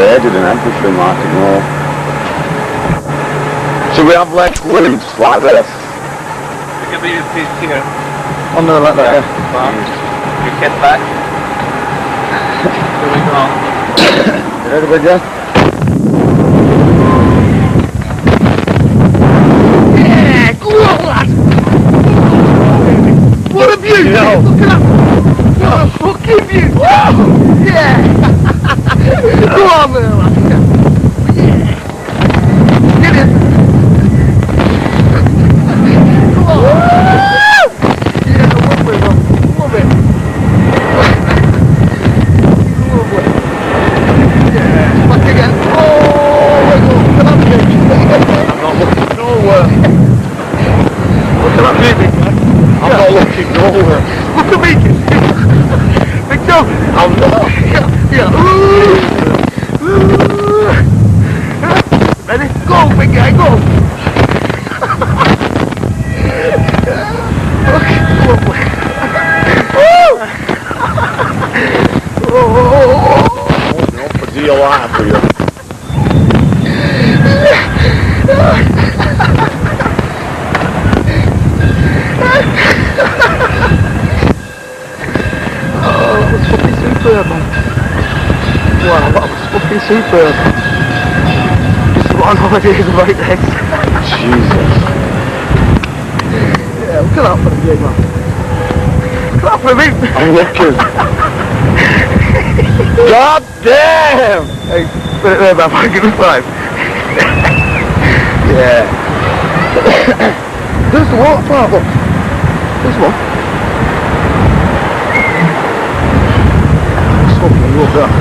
upgraded and everything, like, you know. So we have like limits like this. It could be a piece here. Oh no, like that, You get back. Here we go. You ready with you? Yeah, go on, lad! What a beauty! Look at that! What a fucking beauty! Whoa! Yeah! Go on there, lad! Yeah! Get in! Go on! Yeah, lovely, love. Love it! Lovely! Yeah! Back again! Oh, look at that bitch! I'm not looking nowhere. Look at that baby! I'm not looking nowhere. Look at me! Big Joe! I'm not. Yeah! Ooh. Ready? Go, big guy, go! Okay, lovely. No, for dear life for you. Superb, man. Wow, that was fucking superb. Just one holiday is right there. Jesus. Yeah, look at that for the gig, man. Look at that for me. I'm looking. God damn! Hey, put it there, man. Give me 5. Yeah. There's the water park, look. There's one. Fucking love that.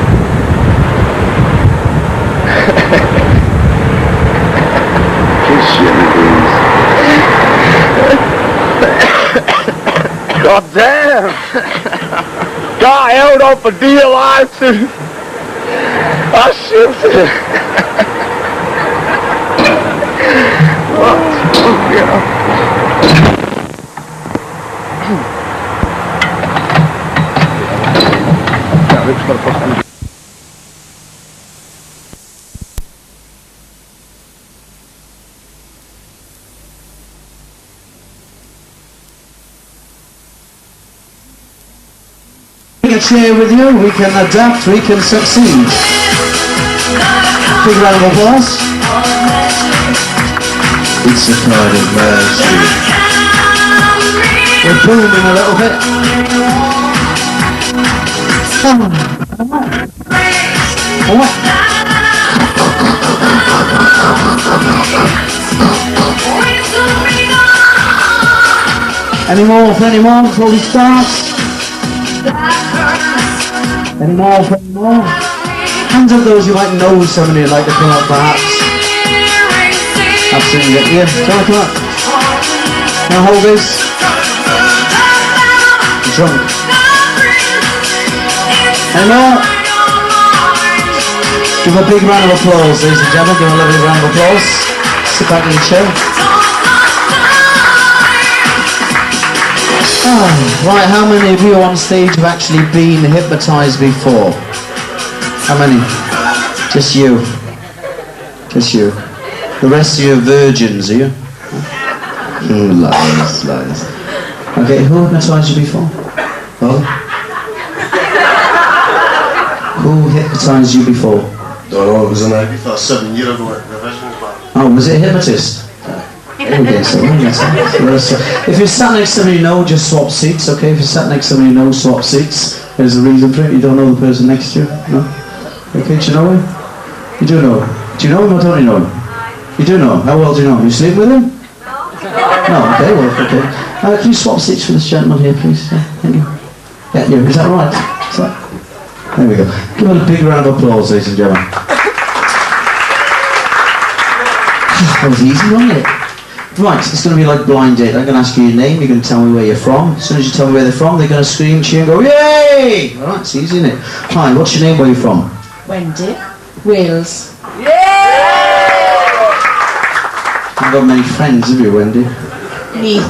God damn! God held on for dear life too. I shifted. What? Oh, yeah. It's here with you, we can adapt, we can succeed. Big round of applause. It's a kind of mercy. We're booming a little bit. Any more before we start? Any more? Hands up those you might know somebody who'd like to come up perhaps. Absolutely, yeah, come on. Now hold this. Drunk. Any more? Give a big round of applause, ladies and gentlemen. Give a lovely round of applause. Sit back and chill. Right, how many of you on stage have actually been hypnotised before? How many? Just you. Just you. The rest of you are virgins, are you? Lies. Okay, who hypnotised you before? Oh? Who hypnotised you before? Don't know, it was the night before 7 years ago at Revisions Bar. Oh, was it a hypnotist? If you're sat next to somebody you know, just swap seats, okay? If you're sat next to somebody you know, swap seats. There's a reason for it. You don't know the person next to you, no? Okay, do you know him? You do know him. Do you know him or don't you know him? You do know him. How well do you know him? You sleep with him? No, okay, well, okay. Can you swap seats for this gentleman here, please? Yeah, thank you. Yeah, you. Is that right? Is that... There we go. Give it a big round of applause, ladies and gentlemen. That was easy, wasn't it? Right, it's going to be like blind date. I'm going to ask you your name, you're going to tell me where you're from. As soon as you tell me where they're from, they're going to scream, cheer and go, yay! Alright, it's easy, isn't it? Hi, what's your name, where are you from? Wendy, Wales. You've got many friends, have you, Wendy? Neath.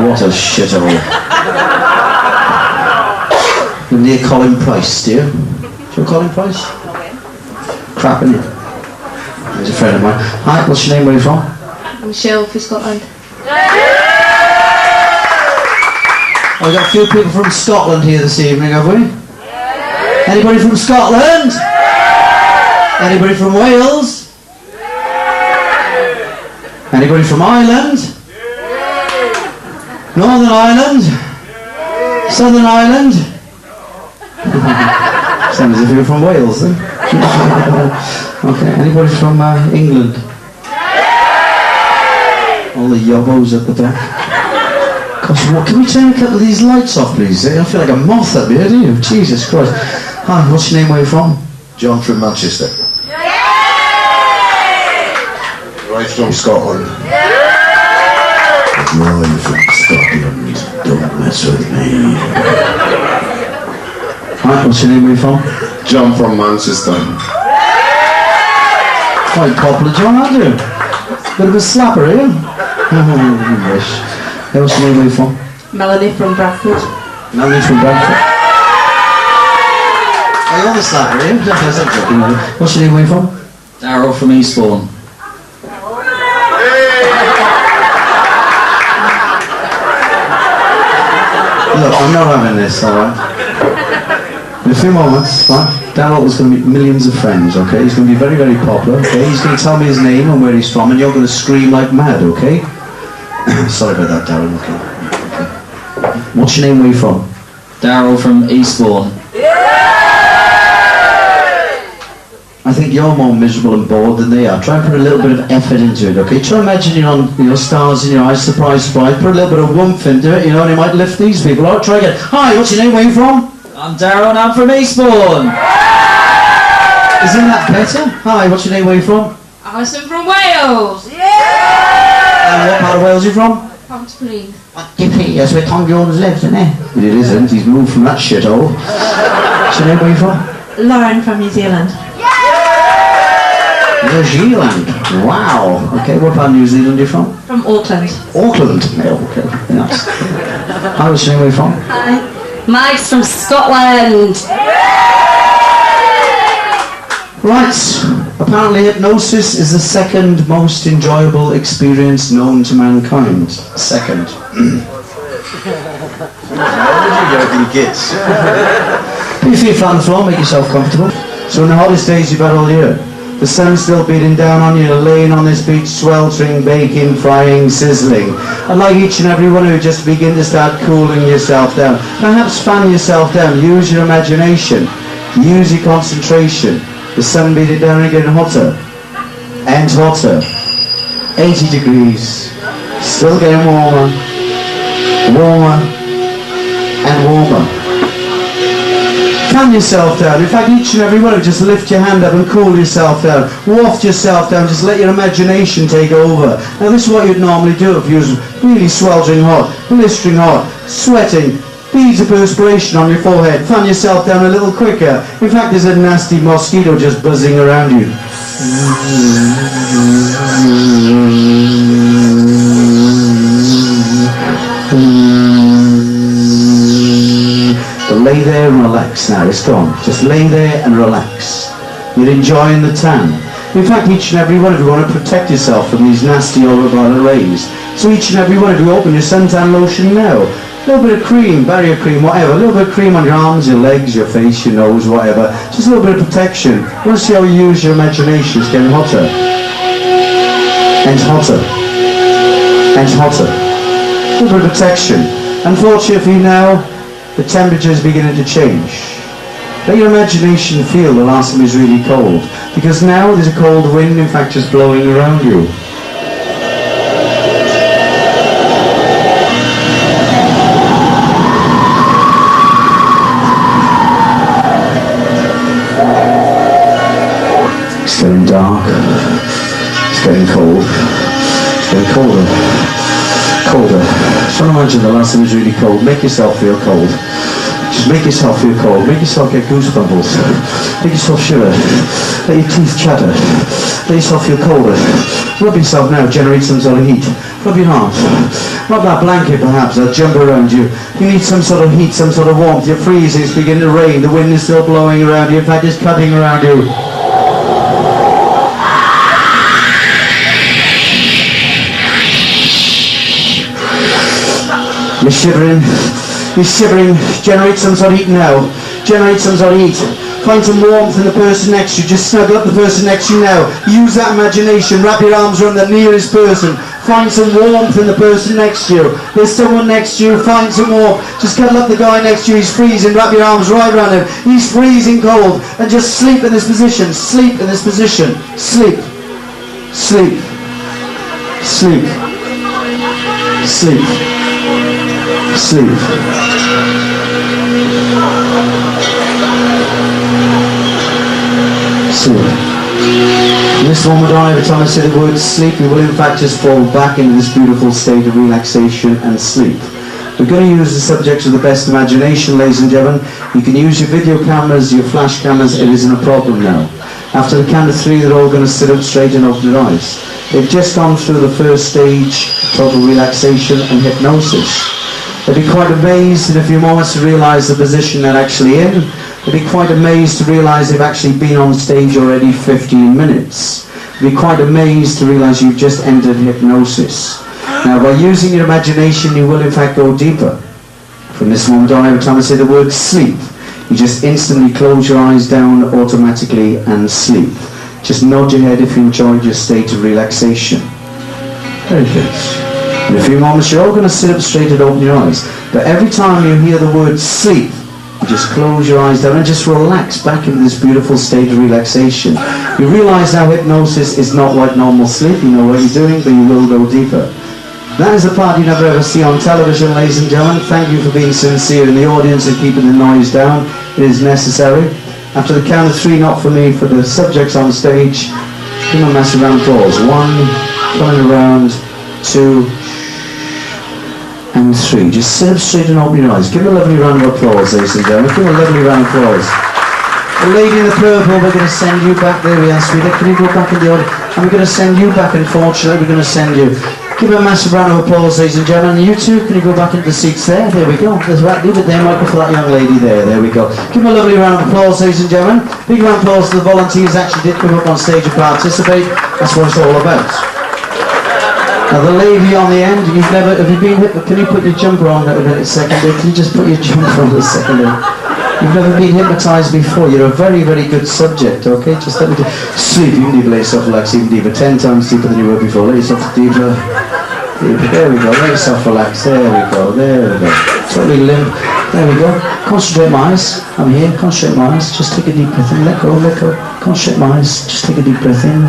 What a shithole. You're near Colin Price, do you? Do Your calling price? Crap, innit? He's a friend of mine. Hi, what's your name? Where are you from? Michelle for Scotland. Oh, we've got a few people from Scotland here this evening, have we? Anybody from Scotland? Anybody from Wales? Anybody from Ireland? Northern Ireland? Southern Ireland? Sounds as if you're from Wales then. Okay, anybody from England? All the yobbos at the back. Gosh, what, can we turn a couple of these lights off, please? I feel like a moth up here, do you? Jesus Christ. Hi, what's your name? Where are you from? John from Manchester. Right from Scotland. I'm from Scotland. Don't mess with me. Hi, what's your name? Where are you from? John from Manchester. Quite popular, John, aren't you? Bit of a slapper, are you? Oh, wish. Hey, what's your name? Where are you from? Melanie from Bradford. Melanie from Bradford. Oh, you're the slapper, are you? What's your name? Where are you from? Darryl from Eastbourne. Look, I'm not having this, alright? In a few moments, right, Darryl is going to meet millions of friends, okay? He's going to be very, very popular, okay? He's going to tell me his name and where he's from, and you're going to scream like mad, okay? Sorry about that, Darryl, okay? What's your name? Where are you from? Darryl from Eastbourne. I think you're more miserable and bored than they are. Try and put a little bit of effort into it, okay? Try and imagine you're on your stars in your eyes, surprise, surprise. Put a little bit of warmth into it, you know, and it might lift these people. All right, try again. Hi, what's your name? Where are you from? I'm Darryl and I'm from Eastbourne. Isn't that better? Hi, what's your name? Where are you from? Alison from Wales. And what part of Wales are you from? Pontypridd. Gippy, that's where Tom Jones lives, isn't it? It isn't, he's moved from that shithole. What's your name? Where are you from? Lauren from New Zealand. New Zealand. Wow. Okay, what part of New Zealand are you from? From Auckland. Auckland. Yeah, okay. Nice. Hi, what's your name? Where are you from? Hi. Mike's from Scotland. Right. Apparently hypnosis is the second most enjoyable experience known to mankind. Second. Kids. Put your feet flat on the floor, make yourself comfortable. So in the hottest days you've had all year, the sun's still beating down on you, you're laying on this beach, sweltering, baking, frying, sizzling. I'd like each and every one of you just to begin to start cooling yourself down. Perhaps fan yourself down, use your imagination, use your concentration. The sun beating down and getting hotter, and hotter. 80 degrees, still getting warmer, warmer, and warmer. Fan yourself down. In fact, each and every one of you, just lift your hand up and cool yourself down. Waft yourself down. Just let your imagination take over. Now, this is what you'd normally do if you was really sweltering hot, blistering hot, sweating, beads of perspiration on your forehead. Fan yourself down a little quicker. In fact, there's a nasty mosquito just buzzing around you. But lay there and relax now, it's gone. Just lay there and relax. You're enjoying the tan. In fact, each and every one of you want to protect yourself from these nasty ultraviolet rays. So each and every one of you open your suntan lotion now. A little bit of cream, barrier cream, whatever. A little bit of cream on your arms, your legs, your face, your nose, whatever. Just a little bit of protection. You want to see how you use your imagination. It's getting hotter. And hotter. And hotter. A little bit of protection. Unfortunately for you now, the temperature is beginning to change. Let your imagination feel the last time it was really cold. Because now there's a cold wind, in fact, just blowing around you. It's getting dark. It's getting cold. It's getting colder. Colder. Try to imagine the last time it was really cold. Make yourself feel cold. Just make yourself feel cold. Make yourself get goosebumps. Make yourself shiver. Let your teeth chatter. Let yourself feel colder. Rub yourself now. Generate some sort of heat. Rub your arms. Rub that blanket perhaps. That'll jump around you. You need some sort of heat, some sort of warmth. You're freezing. It's beginning to rain. The wind is still blowing around you. In fact, it's cutting around you. You're shivering. You're shivering. Generate some sort of heat now. Generate some sort of heat. Find some warmth in the person next to you. Just snuggle up the person next to you now. Use that imagination. Wrap your arms around the nearest person. Find some warmth in the person next to you. There's someone next to you. Find some warmth. Just cuddle up the guy next to you. He's freezing. Wrap your arms right around him. He's freezing cold. And just sleep in this position. Sleep in this position. Sleep. Sleep. Sleep. Sleep. Sleep. Sleep. In this moment on, every time I say the word sleep, you will in fact just fall back into this beautiful state of relaxation and sleep. We're going to use the subject of the best imagination, ladies and gentlemen. You can use your video cameras, your flash cameras, it isn't a problem now. After the count of 3, they're all going to sit up straight and open their eyes. They've just gone through the first stage, total relaxation and hypnosis. They'll be quite amazed in a few moments to realise the position they're actually in. They'll be quite amazed to realise they've actually been on stage already 15 minutes. They'll be quite amazed to realise you've just entered hypnosis. Now, by using your imagination, you will in fact go deeper. From this moment on, every time I say the word sleep, you just instantly close your eyes down automatically and sleep. Just nod your head if you enjoyed your state of relaxation. Very good. In a few moments you're all going to sit up straight and open your eyes. But every time you hear the word sleep, you just close your eyes down and just relax back into this beautiful state of relaxation. You realise now hypnosis is not like normal sleep. You know what you're doing, but you will go deeper. That is the part you never ever see on television, ladies and gentlemen. Thank you for being sincere in the audience and keeping the noise down. It is necessary. After the count of 3, not for me, for the subjects on stage, give them a massive round of applause. 1, coming around, 2, and 3. Just sit up straight and open your eyes. Give them a lovely round of applause, ladies and gentlemen. Give them a lovely round of applause. The lady in the purple, we're going to send you back. There we are, sweetheart. Can you go back in the audience? And we're going to send you back, unfortunately. We're going to send you. Give a massive round of applause, ladies and gentlemen. And you two, can you go back into the seats there? There we go. There's right, leave it there, Michael, for that young lady there. There we go. Give them a lovely round of applause, ladies and gentlemen. Big round of applause to the volunteers who actually did come up on stage and participate. That's what it's all about. Now the lady on the end, you've never, have you been hit, can you put your jumper on a second there? Can you just put your jumper on a second there? You've never been hypnotised before. You're a very, very good subject, okay? Just let me do, sleep, you can lay yourself relax even deeper, 10 times deeper than you were before. Lay yourself deeper. There we go, let yourself relax, there we go, there we go. Totally limp, there we go. Concentrate my eyes, I'm here, concentrate my eyes. Just take a deep breath in, let go, let go. Concentrate my eyes, just take a deep breath in.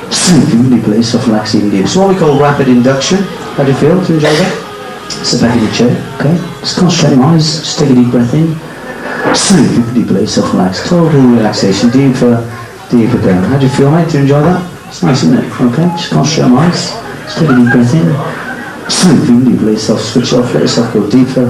Sleep even deeper, let yourself relax even deeper. It's what we call rapid induction. How do you feel? Do you enjoy that? Sit back in your chair, okay? Just concentrate my eyes, just take a deep breath in. Sleep even deeper, let yourself relax. Total relaxation, deeper, deeper down. How do you feel, mate? Do you enjoy that? It's nice, isn't it? Okay, just concentrate my eyes. Just take a deep breath in. Sleep even deeper, let yourself switch off, let yourself go deeper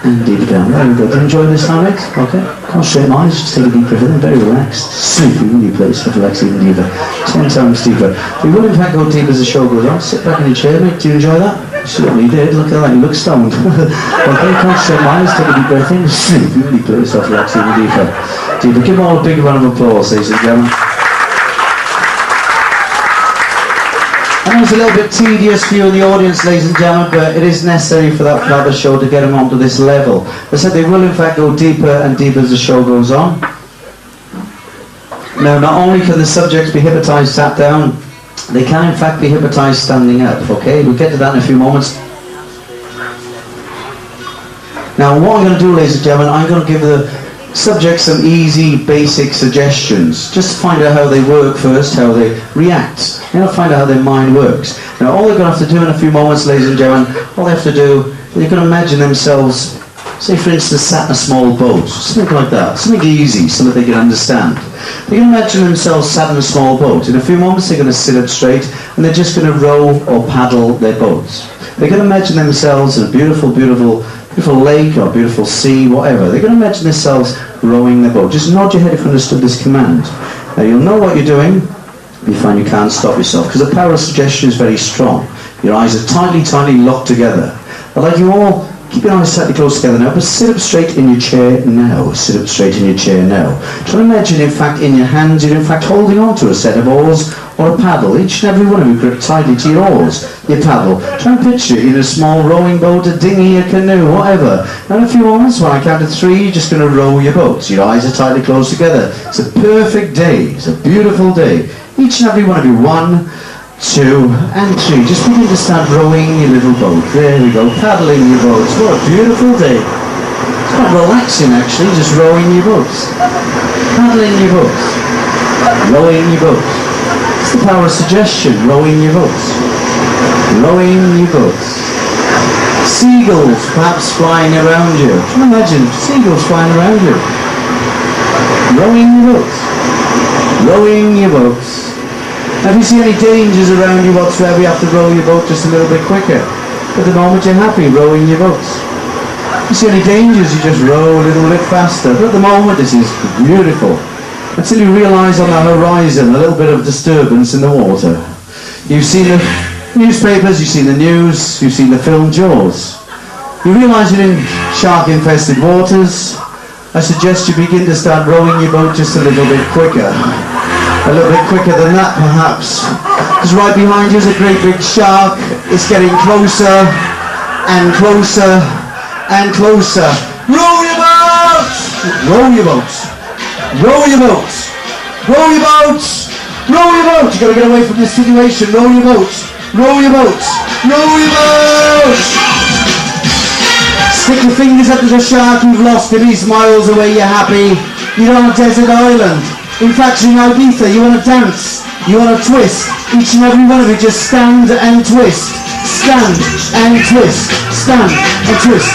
and deeper down. There we go. Do you enjoy this now, mate? Okay. Concentrate my eyes, just take a deep breath in, very relaxed. Sleep even deeper, let yourself relax even deeper. 10 times deeper. We will in fact go deep as the show goes on. Sit back in your chair, mate. Do you enjoy that? You certainly did. Look at that, you look stoned. Okay, concentrate my eyes, take a deep breath in. Sleep even deeper, let yourself relax even deeper. Deeper. Give them all a big round of applause, ladies and gentlemen. I know it's a little bit tedious for you in the audience, ladies and gentlemen, but it is necessary for that part of the show to get them onto this level. As I said, they will in fact go deeper and deeper as the show goes on. Now, not only can the subjects be hypnotised sat down, they can in fact be hypnotised standing up, okay? We'll get to that in a few moments. Now, what I'm going to do, ladies and gentlemen, I'm going to give the subject some easy, basic suggestions, just to find out how they work first, how they react, and find out how their mind works. Now all they're going to have to do in a few moments, ladies and gentlemen, all they have to do, they're going to imagine themselves, say for instance, sat in a small boat, something like that, something easy, something they can understand. They're going to imagine themselves sat in a small boat. In a few moments they're going to sit up straight, and they're just going to row or paddle their boats. They're going to imagine themselves in a beautiful, beautiful beautiful lake or beautiful sea, whatever. They're going to imagine themselves rowing the boat. Just nod your head if you understood this command. Now you'll know what you're doing. You find you can't stop yourself because the power of suggestion is very strong. Your eyes are tightly locked together. I'd like you all, keep your eyes tightly close together now, but sit up straight in your chair now. Sit up straight in your chair now. Try and imagine, in fact, in your hands, you're in fact holding on to a set of oars or a paddle. Each and every one of you grip tightly to your oars, your paddle. Try and picture it in a small rowing boat, a dinghy, a canoe, whatever. And a few moments, when I count to 3, you're just going to row your boat. Your eyes are tightly closed together. It's a perfect day. It's a beautiful day. Each and every one of you, 1, 2, and 3. Just begin to start rowing your little boat. There we go, paddling your boats. What a beautiful day. It's quite relaxing actually, just rowing your boats. Paddling your boats. Rowing your boats. It's the power of suggestion, rowing your boats. Rowing your boats. Seagulls perhaps flying around you. Can you imagine seagulls flying around you? Rowing your boats. Rowing your boats. Now, if you see any dangers around you whatsoever, you have to row your boat just a little bit quicker. At the moment you're happy rowing your boats. If you see any dangers, you just row a little bit faster. But at the moment this is beautiful. Until you realise on the horizon a little bit of disturbance in the water. You've seen the newspapers, you've seen the news, you've seen the film Jaws. You realise you're in shark-infested waters. I suggest you begin to start rowing your boat just a little bit quicker. A little bit quicker than that, perhaps. Because right behind you is a great big shark. It's getting closer and closer and closer. Row your boats! Row your boats! Row your boats! Row your boats! Row your boats! You've got to get away from this situation. Row your boats! Row your boats! Row your boats! Stick your fingers up to the shark you've lost him. He's miles away. You're happy. You're on a desert island. In fact, you're in Ibiza, you want to dance, you want to twist. Each and every one of you just stand and twist. Stand and twist. Stand and twist.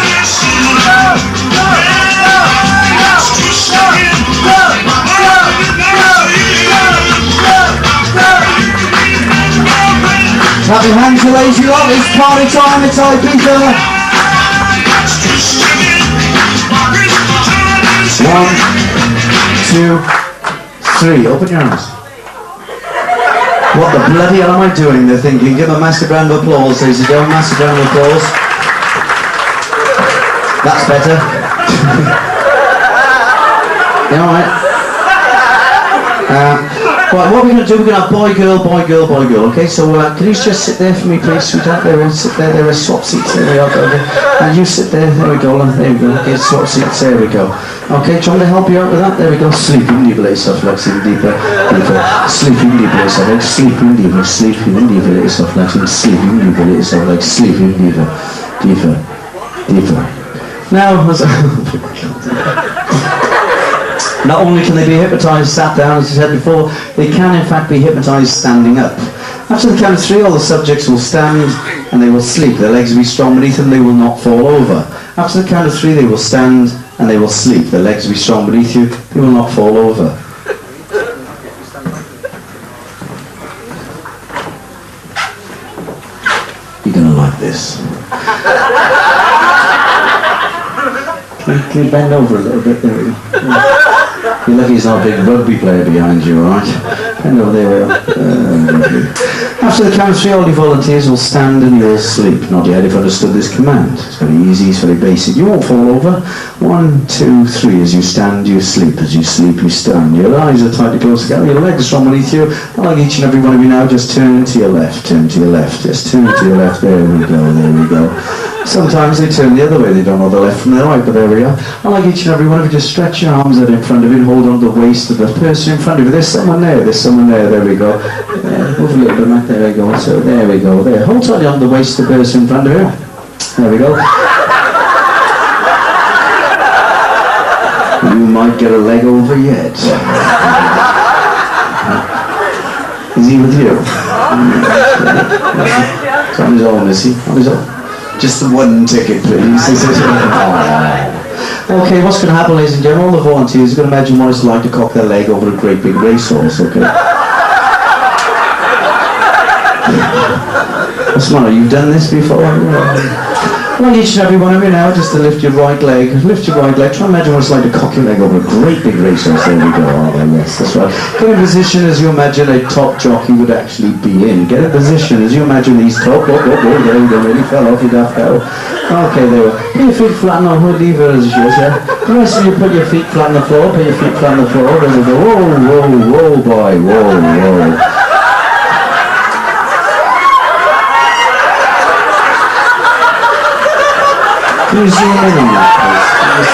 Clap your hands, you lazy lot. It's party time, it's Ibiza. 1, 2, 3, open your arms. What the bloody hell am I doing? They're thinking. Give a massive round of applause, ladies and gentlemen. Massive round of applause. That's better. Yeah, alright. Right, what we're going to do, we're going to have boy, girl, boy, girl, boy, girl, okay? So can you just sit there for me, please, sweetheart? There, sit there, there are swap seats, there we are, okay. And you sit there we go, there we go, okay, swap seats, there we go. Okay, trying to help you out with that, there we go. Sleeping deeper, let yourself relaxing deeper, deeper. Sleeping deeper, let yourself like sleeping deeper, let yourself relaxing, sleeping deeper, let yourself like sleeping deeper, deeper, deeper. Now, not only can they be hypnotised sat down, as I said before, they can in fact be hypnotised standing up. After the count of 3, all the subjects will stand and they will sleep. Their legs will be strong beneath them, they will not fall over. After the count of 3, they will stand and they will sleep. Their legs will be strong beneath you, they will not fall over. You're going to like this. Can you bend over a little bit? There we go. Yeah. You're lucky he's not a big rugby player behind you, alright? Bend over, there we go. After the count of 3, all your volunteers will stand and you'll sleep. Not yet if you understood this command. It's very easy, it's very basic. You won't fall over. 1, 2, 3. As you stand, you sleep. As you sleep, you stand. Your eyes are tightly closed together. Your legs are strong beneath you. I'd like each and every one of you now, just turn to your left. Turn to your left. Just turn to your left. There we go, there we go. Sometimes they turn the other way, they don't know the left from the right, but there we are. I like each and every one of you, just stretch your arms out in front of you and hold on to the waist of the person in front of you. There's someone there, there we go. Move a little bit back, there we go. So there we go, there. Hold tightly on the waist of the person in front of you. There we go. You might get a leg over yet. Is he with you? He's on his own, is he? On his own? Just the one ticket, please. Okay, what's going to happen, ladies and gentlemen? All the volunteers are going to imagine what it's like to cock their leg over a great big racehorse, okay? What's the matter? You've done this before? want each and every one of you now just to lift your right leg. Lift your right leg. Try and imagine what it's like to cock your leg over a great big racehorse. There we go. Oh, yes, that's right. Get in position as you imagine a top jockey would actually be in. Get in position as you imagine these top. Oh, there we go. Really fell off your daft cow. Okay, there we go. Put your feet flat on the lever as you should, yeah? The rest of you put your feet flat on the floor. Put your feet flat on the floor. There we go. Whoa, boy. Whoa. Can you zoom in on that, please?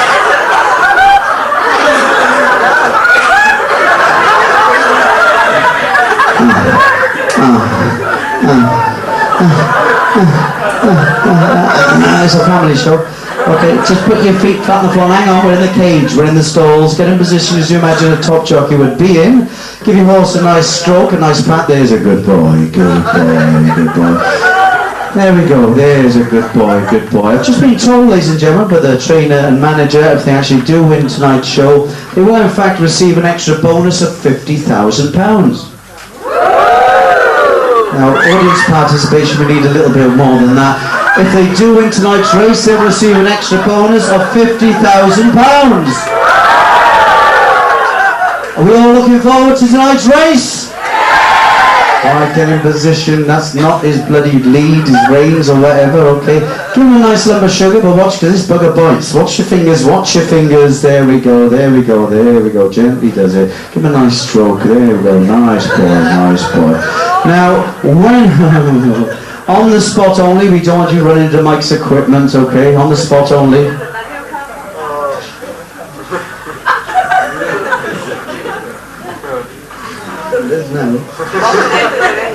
It's a family show. Okay, just put your feet flat on the floor. Hang on, we're in the cage, we're in the stalls. Get in position as you imagine a top jockey would be in. Give your horse a nice stroke, a nice pat. There's a good boy, good boy. There we go, there's a good boy. I've just been told, ladies and gentlemen, by the trainer and manager, if they actually do win tonight's show, they will in fact receive an extra bonus of £50,000. Now, audience participation, we need a little bit more than that. If they do win tonight's race, they'll receive an extra bonus of £50,000. Are we all looking forward to tonight's race? Alright, get in position. That's not his bloody lead, his reins or whatever, okay? Give him a nice lump of sugar, but watch, because this bugger bites. Watch your fingers. There we go. Gently does it. Give him a nice stroke. There we go. Nice boy. Now, when... on the spot only, we don't want you running into Mike's equipment, okay? On the spot only.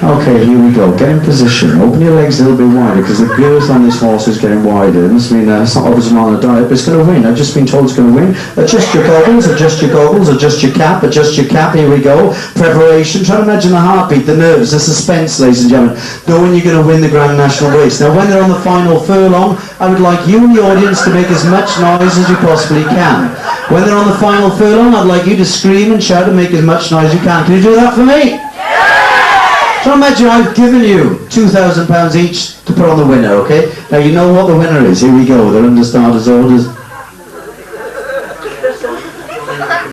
Okay, here we go. Get in position. Open your legs a little bit wider because the girth on this horse is getting wider. It's not obviously on a diet, but it's going to win. I've just been told it's going to win. Adjust your goggles, adjust your cap. Here we go. Preparation. Try to imagine the heartbeat, the nerves, the suspense, ladies and gentlemen. Knowing you're going to win the Grand National Race. Now, when they're on the final furlong, I would like you, the audience, to make as much noise as you possibly can. When they're on the final furlong, I'd like you to scream and shout and make as much noise as you can. Can you do that for me? So imagine I've given you £2,000 each to put on the winner, okay? Now you know what the winner is. Here we go. They're under starters orders.